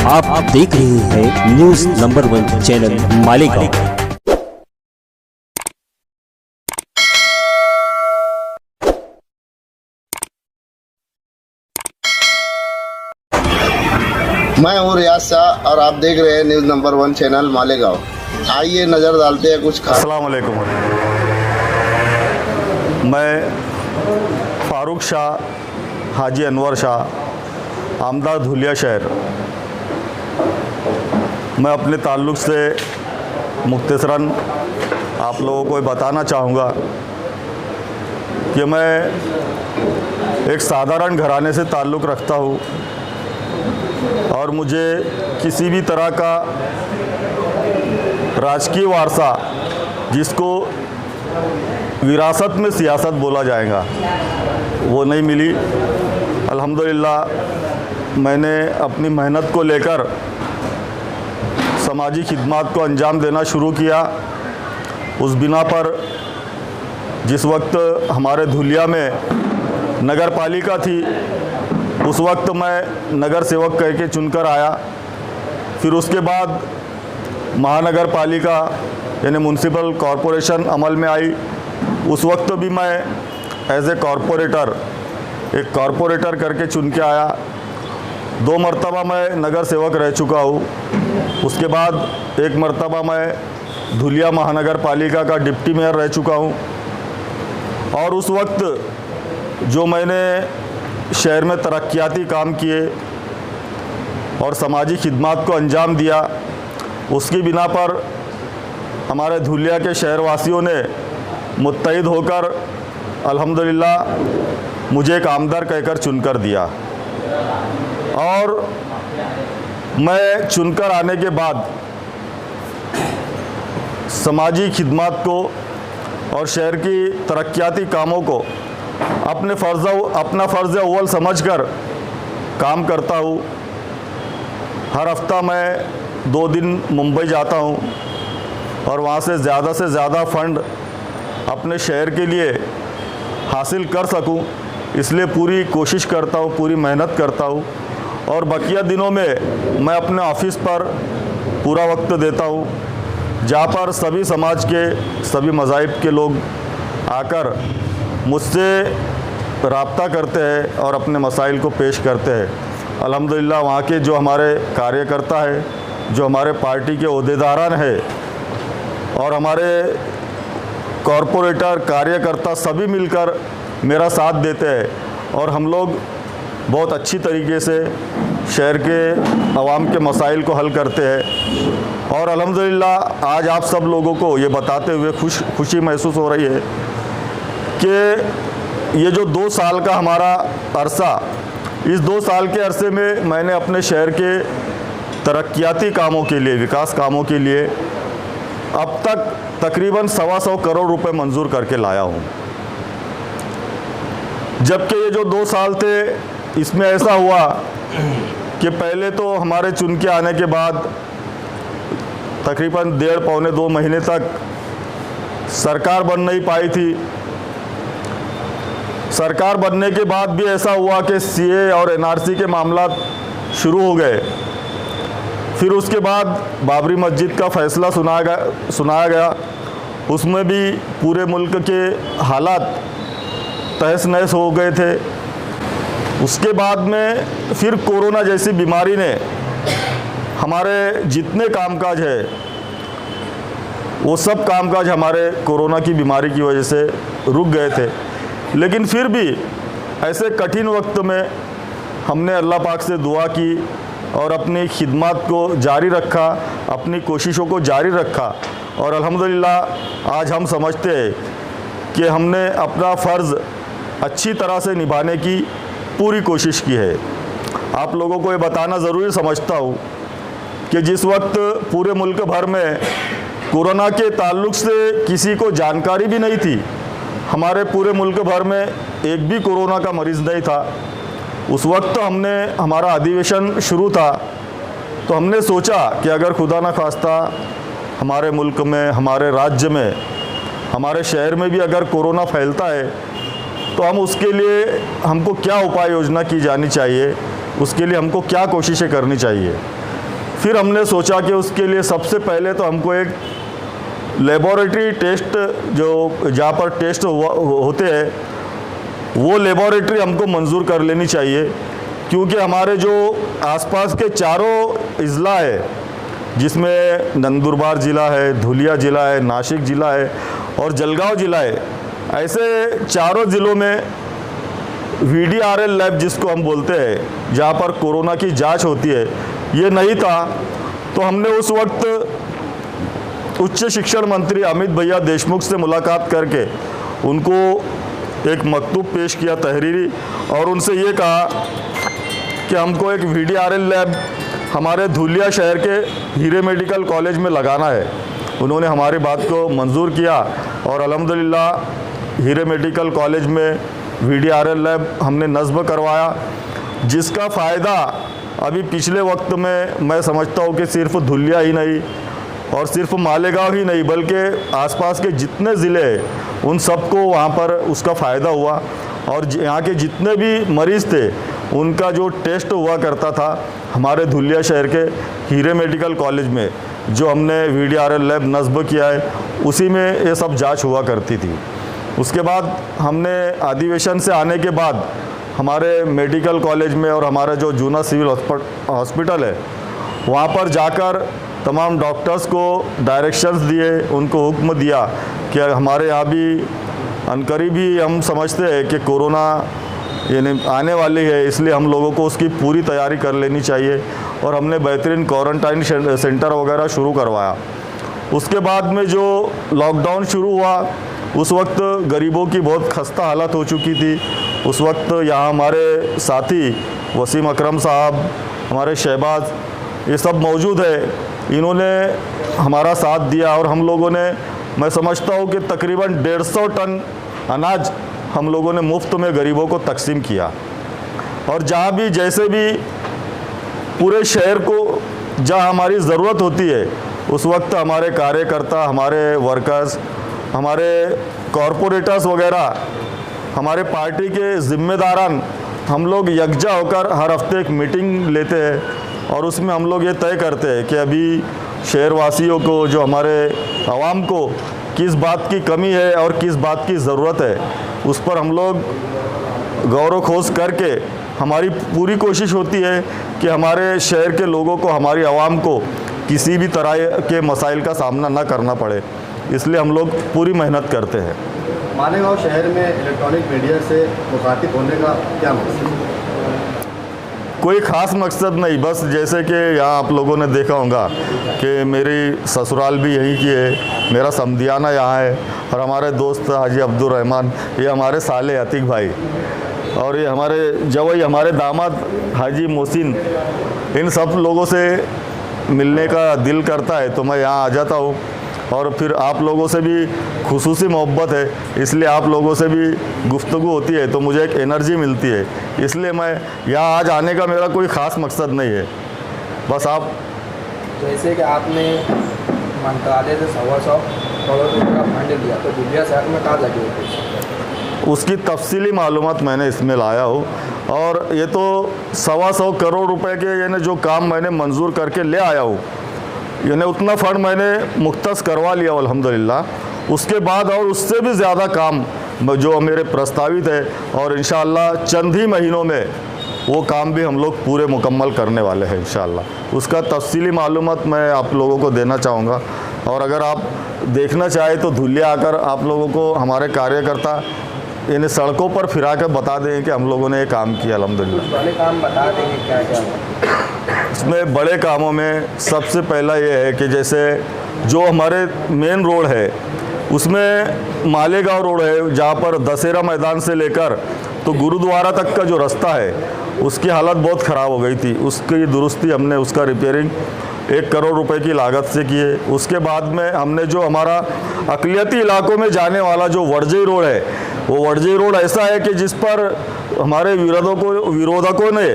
आप देख रहे हैं न्यूज नंबर 1 चैनल मालेगांव। मैं हूँ रियाज शाह और आप देख रहे हैं न्यूज़ नंबर 1 चैनल मालेगांव। आइए नज़र डालते हैं कुछ खास। अस्सलाम वालेकुम। मैं फारूक शाह हाजी अनवर शाह आमदार धुलिया शहर। मैं अपने ताल्लुक़ से मुख्तसरन आप लोगों को बताना चाहूँगा कि मैं एक साधारण घराने से ताल्लुक़ रखता हूँ और मुझे किसी भी तरह का राजकीय वारसा, जिसको विरासत में सियासत बोला जाएगा, वो नहीं मिली। अल्हम्दुलिल्लाह मैंने अपनी मेहनत को लेकर समाजी खिदमत को अंजाम देना शुरू किया। उस बिना पर जिस वक्त हमारे धुलिया में नगर पालिका थी, उस वक्त मैं नगर सेवक कह के चुनकर आया। फिर उसके बाद महानगर पालिका यानी म्यूनसिपल कॉरपोरेशन अमल में आई। उस वक्त भी मैं एज ए कॉरपोरेटर एक कॉरपोरेटर करके चुन के आया। 2 मरतबा मैं नगर सेवक रह चुका हूँ। उसके बाद एक मरतबा मैं धुलिया महानगर पालिका का डिप्टी मेयर रह चुका हूँ। और उस वक्त जो मैंने शहर में तरक्याती काम किए और समाजी खिदमत को अंजाम दिया, उसकी बिना पर हमारे धुलिया के शहरवासियों ने मुत्तहिद होकर अल्हम्दुलिल्लाह मुझे एक आमदार कहकर चुनकर दिया। और मैं चुनकर आने के बाद समाजी खिदमत को और शहर की तरक्याती कामों को अपना फ़र्ज़ अव्वल समझकर काम करता हूँ। हर हफ्ता मैं 2 दिन मुंबई जाता हूँ और वहाँ से ज़्यादा फ़ंड अपने शहर के लिए हासिल कर सकूँ, इसलिए पूरी कोशिश करता हूँ, पूरी मेहनत करता हूँ। और बकिया दिनों में मैं अपने ऑफिस पर पूरा वक्त देता हूँ, जहाँ पर सभी समाज के सभी मज़ाहिब के लोग आकर मुझसे राब्ता करते हैं और अपने मसाइल को पेश करते हैं। अल्हम्दुलिल्लाह वहाँ के जो हमारे कार्यकर्ता है, जो हमारे पार्टी के ओहदेदारान हैं और हमारे कॉरपोरेटर कार्यकर्ता सभी मिलकर मेरा साथ देते हैं और हम लोग बहुत अच्छी तरीके से शहर के अवाम के मसाइल को हल करते हैं। और अल्हम्दुलिल्लाह आज आप सब लोगों को ये बताते हुए खुशी महसूस हो रही है कि ये जो 2 साल का हमारा अरसा, इस 2 साल के अरसे में मैंने अपने शहर के तरक्याती कामों के लिए, विकास कामों के लिए अब तक तकरीबन 125 करोड़ रुपए मंजूर करके लाया हूँ। जबकि ये जो 2 साल थे, इसमें ऐसा हुआ कि पहले तो हमारे चुन के आने के बाद तकरीबन 1.5-2 महीने तक सरकार बन नहीं पाई थी। सरकार बनने के बाद भी ऐसा हुआ कि सीए और एनआरसी के मामला शुरू हो गए। फिर उसके बाद बाबरी मस्जिद का फ़ैसला सुनाया गया। उसमें भी पूरे मुल्क के हालात तहस नहस हो गए थे। उसके बाद में फिर कोरोना जैसी बीमारी ने हमारे जितने कामकाज है, वो सब कामकाज हमारे कोरोना की बीमारी की वजह से रुक गए थे। लेकिन फिर भी ऐसे कठिन वक्त में हमने अल्लाह पाक से दुआ की और अपनी खिदमत को जारी रखा, अपनी कोशिशों को जारी रखा। और अल्हम्दुलिल्लाह आज हम समझते हैं कि हमने अपना फ़र्ज़ अच्छी तरह से निभाने की पूरी कोशिश की है। आप लोगों को ये बताना ज़रूरी समझता हूँ कि जिस वक्त पूरे मुल्क भर में कोरोना के ताल्लुक़ से किसी को जानकारी भी नहीं थी, हमारे पूरे मुल्क भर में एक भी कोरोना का मरीज़ नहीं था, उस वक्त हमने हमारा अधिवेशन शुरू था तो हमने सोचा कि अगर खुदा न खास्ता हमारे मुल्क में, हमारे राज्य में, हमारे शहर में भी अगर कोरोना फैलता है तो हम उसके लिए हमको क्या उपाय योजना की जानी चाहिए, उसके लिए हमको क्या कोशिशें करनी चाहिए। फिर हमने सोचा कि उसके लिए सबसे पहले तो हमको एक लेबोरेटरी टेस्ट जो जहाँ पर टेस्ट होते हैं वो लेबोरेटरी हमको मंजूर कर लेनी चाहिए, क्योंकि हमारे जो आसपास के चारों अजला है, जिसमें नंदुरबार ज़िला है, धुलिया ज़िला है, नासिक ज़िला है और जलगांव ज़िला है, ऐसे चारों ज़िलों में VDRL लैब जिसको हम बोलते हैं, जहाँ पर कोरोना की जांच होती है, ये नहीं था। तो हमने उस वक्त उच्च शिक्षण मंत्री अमित भैया देशमुख से मुलाकात करके उनको एक मकतूब पेश किया तहरीरी, और उनसे ये कहा कि हमको एक VDRL लैब हमारे धुलिया शहर के हीरे मेडिकल कॉलेज में लगाना है। उन्होंने हमारी बात को मंजूर किया और अल्हम्दुलिल्लाह हीरे मेडिकल कॉलेज में VDRL लैब हमने नस्ब करवाया, जिसका फ़ायदा अभी पिछले वक्त में मैं समझता हूँ कि सिर्फ धुलिया ही नहीं और सिर्फ मालेगांव ही नहीं बल्कि आसपास के जितने ज़िले हैं उन सबको वहाँ पर उसका फ़ायदा हुआ। और यहाँ के जितने भी मरीज़ थे उनका जो टेस्ट हुआ करता था हमारे धुलिया शहर के हीरे मेडिकल कॉलेज में, जो हमने VDRL लैब नस्ब किया है, उसी में ये सब जांच हुआ करती थी। उसके बाद हमने अधिवेशन से आने के बाद हमारे मेडिकल कॉलेज में और हमारा जो जूना सिविल हॉस्पिटल है वहाँ पर जाकर तमाम डॉक्टर्स को डायरेक्शंस दिए, उनको हुक्म दिया कि हमारे यहाँ भी अनकरीब ही हम समझते हैं कि कोरोना यानी आने वाली है, इसलिए हम लोगों को उसकी पूरी तैयारी कर लेनी चाहिए। और हमने बेहतरीन क्वारंटाइन सेंटर वगैरह शुरू करवाया। उसके बाद में जो लॉकडाउन शुरू हुआ उस वक्त गरीबों की बहुत खस्ता हालत हो चुकी थी। उस वक्त यहाँ हमारे साथी वसीम अकरम साहब, हमारे शहबाज, ये सब मौजूद है। इन्होंने हमारा साथ दिया और हम लोगों ने, मैं समझता हूँ कि तकरीबन 150 टन अनाज हम लोगों ने मुफ्त में गरीबों को तकसीम किया। और जहाँ भी जैसे भी पूरे शहर को जहाँ हमारी ज़रूरत होती है उस वक्त हमारे कार्यकर्ता, हमारे वर्कर्स, हमारे कॉरपोरेटर्स वगैरह, हमारे पार्टी के ज़िम्मेदारान, हम लोग यकजा होकर हर हफ्ते एक मीटिंग लेते हैं और उसमें हम लोग ये तय करते हैं कि अभी शहरवासियों को, जो हमारे आवाम को किस बात की कमी है और किस बात की ज़रूरत है, उस पर हम लोग गौर खोज करके हमारी पूरी कोशिश होती है कि हमारे शहर के लोगों को, हमारी आवाम को किसी भी तरह के मसाइल का सामना ना करना पड़े, इसलिए हम लोग पूरी मेहनत करते हैं। मालेगांव शहर में इलेक्ट्रॉनिक मीडिया से मुखातिब होने का क्या मकसद है? कोई ख़ास मकसद नहीं, बस जैसे कि यहाँ आप लोगों ने देखा होगा कि मेरी ससुराल भी यहीं की है, मेरा समदियाना यहाँ है और हमारे दोस्त हाजी अब्दुल रहमान, ये हमारे साले अतीक भाई, और ये हमारे जवई, हमारे दामाद हाजी मोहसिन, इन सब लोगों से मिलने का दिल करता है तो मैं यहाँ आ जाता हूँ। और फिर आप लोगों से भी खुसूसी मोहब्बत है, इसलिए आप लोगों से भी गुफ्तगू होती है तो मुझे एक एनर्जी मिलती है, इसलिए मैं यहाँ आज आने का मेरा कोई ख़ास मकसद नहीं है। बस आप जैसे कि आपने मंत्रालय से 125 करोड़ रुपये का फंड लिया, तो धुलिया शहर में कहाँ लगे होते? उसकी तफसीली मालूमात मैंने इसमें लाया हूँ, और ये तो 125 करोड़ रुपए के यानी जो काम मैंने मंजूर करके ले आया हूँ, यानी उतना फ़ंड मैंने मुख्तस करवा लिया अल्हम्दुलिल्लाह। उसके बाद और उससे भी ज़्यादा काम जो मेरे प्रस्तावित है, और इंशाअल्लाह चंद ही महीनों में वो काम भी हम लोग पूरे मुकम्मल करने वाले हैं इंशाअल्लाह। उसका तफसीली मालूमात मैं आप लोगों को देना चाहूँगा, और अगर आप देखना चाहें तो धुलिया आकर आप लोगों को हमारे कार्यकर्ता यानी सड़कों पर फिरा कर बता दें कि हम लोगों ने ये काम किया अल्हम्दुलिल्लाह। बड़े काम बता देंगे क्या क्या? इसमें बड़े कामों में सबसे पहला ये है कि जैसे जो हमारे मेन रोड है उसमें मालेगांव रोड है, जहाँ पर दशहरा मैदान से लेकर तो गुरुद्वारा तक का जो रास्ता है उसकी हालत बहुत ख़राब हो गई थी। उसकी दुरुस्ती हमने, उसका रिपेयरिंग 1 करोड़ रुपए की लागत से किए। उसके बाद में हमने जो हमारा अक़लियती इलाकों में जाने वाला जो वर्जई रोड है, वो वर्जई रोड ऐसा है कि जिस पर हमारे विरोधकों ने,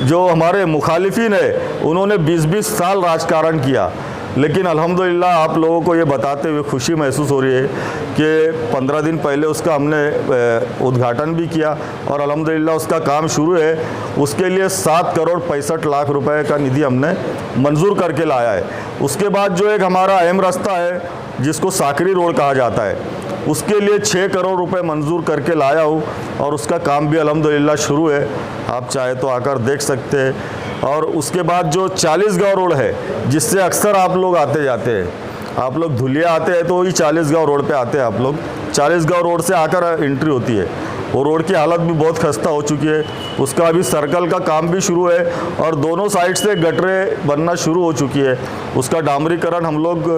जो हमारे मुखालिफिन है, उन्होंने 20-20 साल राजकारण किया। लेकिन अल्हम्दुलिल्लाह आप लोगों को ये बताते हुए खुशी महसूस हो रही है कि 15 दिन पहले उसका हमने उद्घाटन भी किया और अल्हम्दुलिल्लाह उसका काम शुरू है। उसके लिए 7 करोड़ 65 लाख रुपए का निधि हमने मंजूर करके लाया है। उसके बाद जो एक हमारा अहम रास्ता है जिसको साकरी रोड कहा जाता है, उसके लिए 6 करोड़ रुपए मंजूर करके लाया हूँ और उसका काम भी अल्हम्दुलिल्लाह शुरू है। आप चाहे तो आकर देख सकते हैं। और उसके बाद जो 40 गाँव रोड है जिससे अक्सर आप लोग आते जाते हैं, आप लोग धुलिया आते हैं तो वही 40 गाँव रोड पे आते हैं। आप लोग 40 गाँव रोड से आकर एंट्री होती है। वो रोड की हालत भी बहुत खस्ता हो चुकी है। उसका अभी सर्कल का काम भी शुरू है और दोनों साइड से गटरें बनना शुरू हो चुकी है। उसका डामरीकरण हम लोग,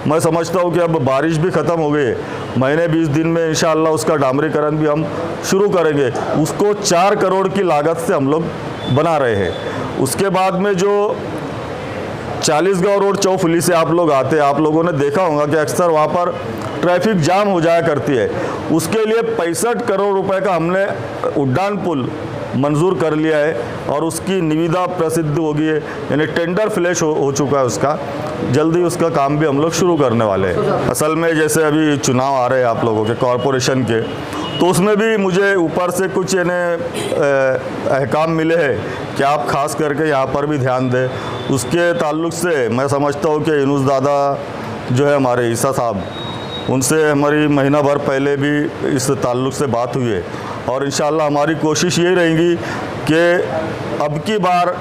मैं समझता हूँ कि अब बारिश भी ख़त्म हो गई है, महीने 20 दिन में इंशाअल्लाह उसका डामरीकरण भी हम शुरू करेंगे। उसको 4 करोड़ की लागत से हम लोग बना रहे हैं। उसके बाद में जो 40 गाँव रोड चौफुली से आप लोग आते हैं, आप लोगों ने देखा होगा कि अक्सर वहाँ पर ट्रैफिक जाम हो जाया करती है। उसके लिए 65 करोड़ रुपए का हमने उड्डान पुल मंजूर कर लिया है और उसकी निविदा प्रसिद्ध हो गई है, यानी टेंडर फ्लैश हो चुका है उसका। जल्दी उसका काम भी हम लोग शुरू करने वाले हैं। असल में जैसे अभी चुनाव आ रहे हैं आप लोगों के कॉरपोरेशन के, तो उसमें भी मुझे ऊपर से कुछ अहकाम मिले हैं कि आप खास करके यहाँ पर भी ध्यान दें। उसके ताल्लुक से मैं समझता हूँ कि यूनुस दादा जो है हमारे ईसा साहब, उनसे हमारी महीना भर पहले भी इस ताल्लुक से बात हुई है और इंशाअल्लाह हमारी कोशिश यही रहेगी कि अब की बार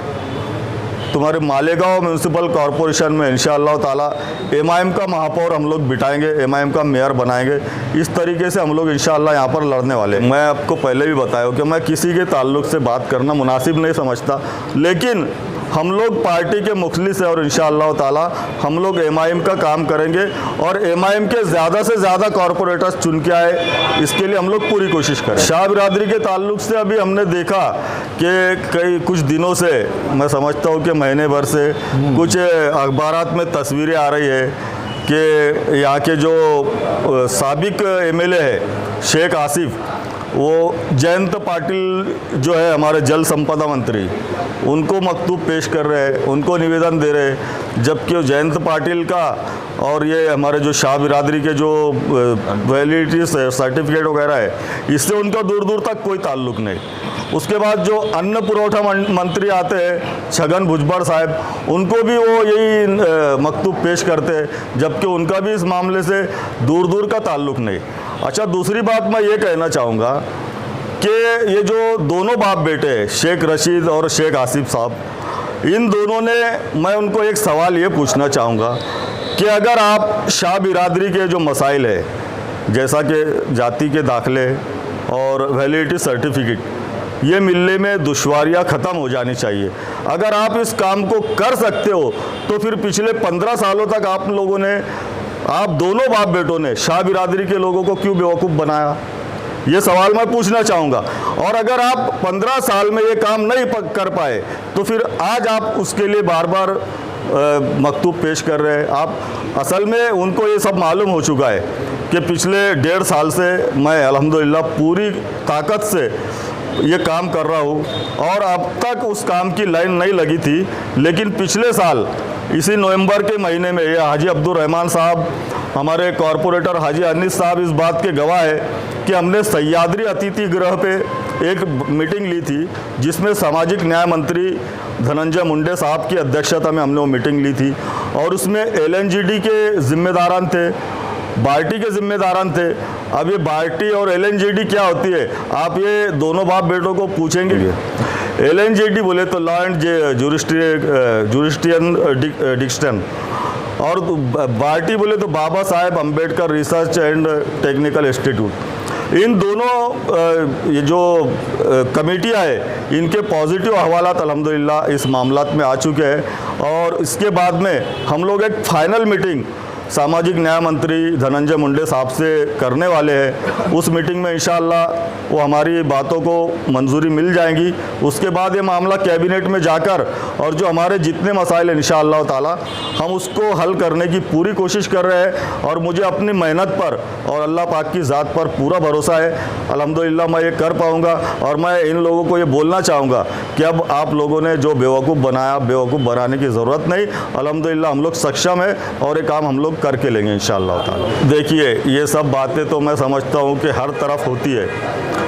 तुम्हारे मालेगांव म्यूनसिपल कॉरपोरेशन में इंशाअल्लाह ताला एमआईएम का महापौर हम लोग बिठाएंगे, एमआईएम का मेयर बनाएंगे। इस तरीके से हम लोग इंशाअल्लाह यहाँ पर लड़ने वाले हैं। मैं आपको पहले भी बताया कि मैं किसी के ताल्लुक से बात करना मुनासिब नहीं समझता, लेकिन हम लोग पार्टी के मुखलिस हैं और इंशाअल्लाह ताला हम लोग एमआईएम का काम करेंगे और एमआईएम के ज़्यादा से ज़्यादा कॉरपोरेटर्स चुन के आए, इसके लिए हम लोग पूरी कोशिश करें। शाह बिरादरी के ताल्लुक से अभी हमने देखा कि कुछ दिनों से, मैं समझता हूँ कि महीने भर से कुछ अखबारात में तस्वीरें आ रही है कि यहाँ के जो साबिक एमएलए है शेख आसिफ, वो जयंत पाटिल जो है हमारे जल संपदा मंत्री, उनको मकतूब पेश कर रहे हैं, उनको निवेदन दे रहे हैं, जबकि जयंत पाटिल का और ये हमारे जो शाह बिरादरी के जो वैलिडिटी सर्टिफिकेट वगैरह है, इससे उनका दूर दूर तक कोई ताल्लुक़ नहीं। उसके बाद जो अन्न पुरवठा मंत्री आते हैं छगन भुजबड़ साहब, उनको भी वो यही मकतूब पेश करते हैं, जबकि उनका भी इस मामले से दूर दूर का ताल्लुक़ नहीं। अच्छा, दूसरी बात मैं ये कहना चाहूँगा कि ये जो दोनों बाप बेटे हैं शेख रशीद और शेख आसिफ साहब, इन दोनों ने, मैं उनको एक सवाल ये पूछना चाहूँगा कि अगर आप शाह बिरादरी के जो मसाइल है, जैसा कि जाति के दाखिले और वैलिडिटी सर्टिफिकेट, ये मिलने में दुश्वारियाँ ख़त्म हो जानी चाहिए। अगर आप इस काम को कर सकते हो तो फिर पिछले 15 सालों तक आप लोगों ने, आप दोनों बाप बेटों ने शाह बिरादरी के लोगों को क्यों बेवकूफ़ बनाया, ये सवाल मैं पूछना चाहूँगा। और अगर आप 15 साल में ये काम नहीं कर पाए तो फिर आज आप उसके लिए बार बार मकतूब पेश कर रहे हैं। आप असल में उनको ये सब मालूम हो चुका है कि पिछले 1.5 साल से मैं अल्हम्दुलिल्लाह पूरी ताकत से ये काम कर रहा हूँ और अब तक उस काम की लाइन नहीं लगी थी, लेकिन पिछले साल इसी नवंबर के महीने में ये हाजी अब्दुल रहमान साहब, हमारे कॉरपोरेटर हाजी अनीस साहब इस बात के गवाह है कि हमने सह्याद्री अतिथि गृह पे एक मीटिंग ली थी, जिसमें सामाजिक न्याय मंत्री धनंजय मुंडे साहब की अध्यक्षता में हमने वो मीटिंग ली थी और उसमें एलएनजीडी के जिम्मेदारान थे, बार्टी के जिम्मेदारान थे। अब ये बार्टी और एलएनजीडी क्या होती है, आप ये दोनों बाप बेटों को पूछेंगे। एलएनजीडी बोले तो लॉ एंड जुरिस्डिक्शन डिक्शन, और बार्टी बोले तो Baba Saheb Ambedkar research and technical institute. इन दोनों ये जो कमेटियाँ है, इनके पॉजिटिव हवालात अल्हम्दुलिल्लाह इस मामलात में आ चुके हैं और इसके बाद में हम लोग एक फाइनल मीटिंग सामाजिक न्याय मंत्री धनंजय मुंडे साहब से करने वाले हैं। उस मीटिंग में इंशाअल्लाह वो हमारी बातों को मंजूरी मिल जाएंगी। उसके बाद ये मामला कैबिनेट में जाकर और जो हमारे जितने मसाइल हैं इंशाअल्लाह ताला हम उसको हल करने की पूरी कोशिश कर रहे हैं। और मुझे अपनी मेहनत पर और अल्लाह पाक की ज़ात पर पूरा भरोसा है, अल्हम्दुलिल्लाह मैं ये कर पाऊँगा। और मैं इन लोगों को ये बोलना चाहूँगा कि अब आप लोगों ने जो बेवकूफ़ बनाया, बेवकूफ़ बनाने की ज़रूरत नहीं, अल्हम्दुलिल्लाह हम लोग सक्षम है और ये काम हम लोग करके लेंगे इंशाअल्लाह ताला। देखिए ये सब बातें तो मैं समझता हूँ कि हर तरफ होती है,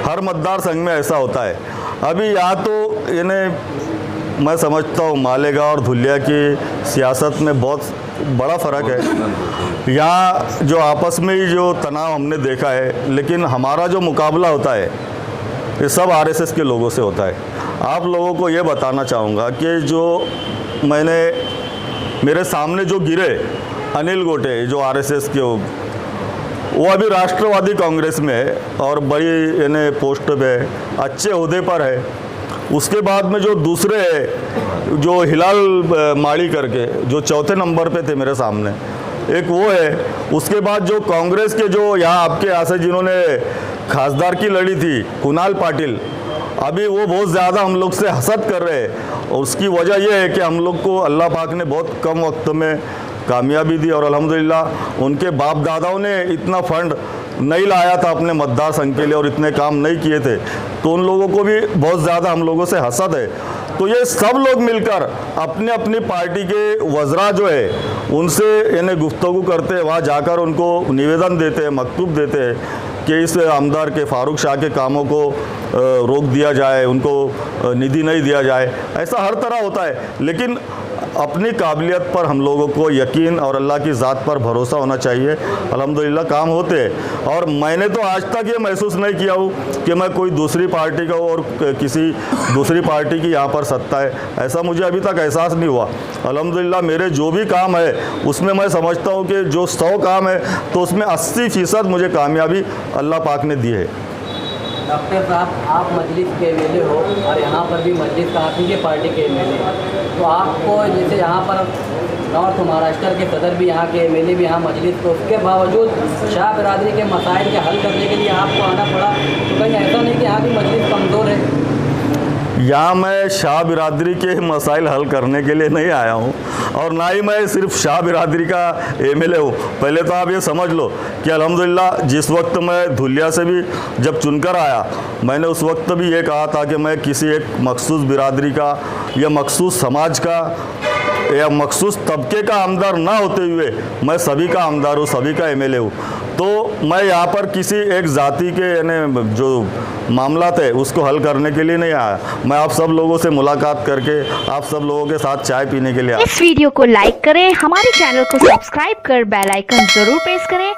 हर मतदार संघ में ऐसा होता है। अभी यहाँ तो इन्हें मैं समझता हूँ मालेगांव और धुलिया की सियासत में बहुत बड़ा फ़र्क है। यहाँ जो आपस में ही जो तनाव हमने देखा है, लेकिन हमारा जो मुकाबला होता है ये सब आरएसएस के लोगों से होता है। आप लोगों को ये बताना चाहूँगा कि जो मेरे सामने जो गिरे अनिल गोटे जो आरएसएस के वो अभी राष्ट्रवादी कांग्रेस में है और बड़ी यानी पोस्ट पे अच्छे ओहदे पर है। उसके बाद में जो दूसरे है जो हिलाल माड़ी करके जो चौथे नंबर पे थे मेरे सामने, एक वो है। उसके बाद जो कांग्रेस के जो यहाँ आपके यहाँ से जिन्होंने खासदार की लड़ी थी कुणाल पाटिल, अभी वो बहुत ज़्यादा हम लोग से हसद कर रहे हैं। और उसकी वजह ये है कि हम लोग को अल्लाह पाक ने बहुत कम वक्त में कामयाबी दी और अल्हम्दुलिल्लाह उनके बाप दादाओं ने इतना फंड नहीं लाया था अपने मतदार संघ के लिए और इतने काम नहीं किए थे, तो उन लोगों को भी बहुत ज़्यादा हम लोगों से हसद है। तो ये सब लोग मिलकर अपने अपनी पार्टी के वज़रा जो है उनसे यानी गुफ्तगू करते हैं, वहाँ जाकर उनको निवेदन देते हैं, मकतूब देते हैं कि इस आमदार के फारूक शाह के कामों को रोक दिया जाए, उनको निधि नहीं दिया जाए। ऐसा हर तरह होता है, लेकिन अपनी काबिलियत पर हम लोगों को यकीन और अल्लाह की ज़ात पर भरोसा होना चाहिए। अल्हम्दुलिल्लाह काम होते हैं। और मैंने तो आज तक ये महसूस नहीं किया हूँ कि मैं कोई दूसरी पार्टी का हूँ और किसी दूसरी पार्टी की यहाँ पर सत्ता है, ऐसा मुझे अभी तक एहसास नहीं हुआ। अल्हम्दुलिल्लाह मेरे जो भी काम है उसमें मैं समझता हूँ कि जो 100 काम है तो उसमें 80% मुझे कामयाबी अल्लाह पाक ने दी है। डॉक्टर साहब, आप मजलिस के एमएलए हो और यहाँ पर भी मजलिस का आप ही के पार्टी के एमएलए, तो आपको जैसे यहाँ पर नॉर्थ महाराष्ट्र के सदर भी यहाँ के एमएलए भी यहाँ मजलिस, तो उसके बावजूद शाह बिरादरी के मसाइल के हल करने के लिए आपको आना पड़ा, तो कहीं ऐसा नहीं कि यहाँ की मजलिस कमज़ोर है? यहाँ मैं शाह बिरादरी के मसाइल हल करने के लिए नहीं आया हूँ और ना ही मैं सिर्फ शाह बिरादरी का एमएलए हूँ। पहले तो आप ये समझ लो कि अल्हम्दुलिल्लाह जिस वक्त मैं धुलिया से भी जब चुनकर आया, मैंने उस वक्त भी ये कहा था कि मैं किसी एक मखसूस बिरादरी का या मखसूस समाज का या मखसूस तबके का आमदार ना होते हुए मैं सभी का आमदार हूँ, सभी का एमएलए हूँ। तो मैं यहाँ पर किसी एक जाति के यानी जो मामला थे उसको हल करने के लिए नहीं आया। मैं आप सब लोगों से मुलाकात करके आप सब लोगों के साथ चाय पीने के लिए आया। इस वीडियो को लाइक करें, हमारे चैनल को सब्सक्राइब कर बेल आइकन जरूर प्रेस करें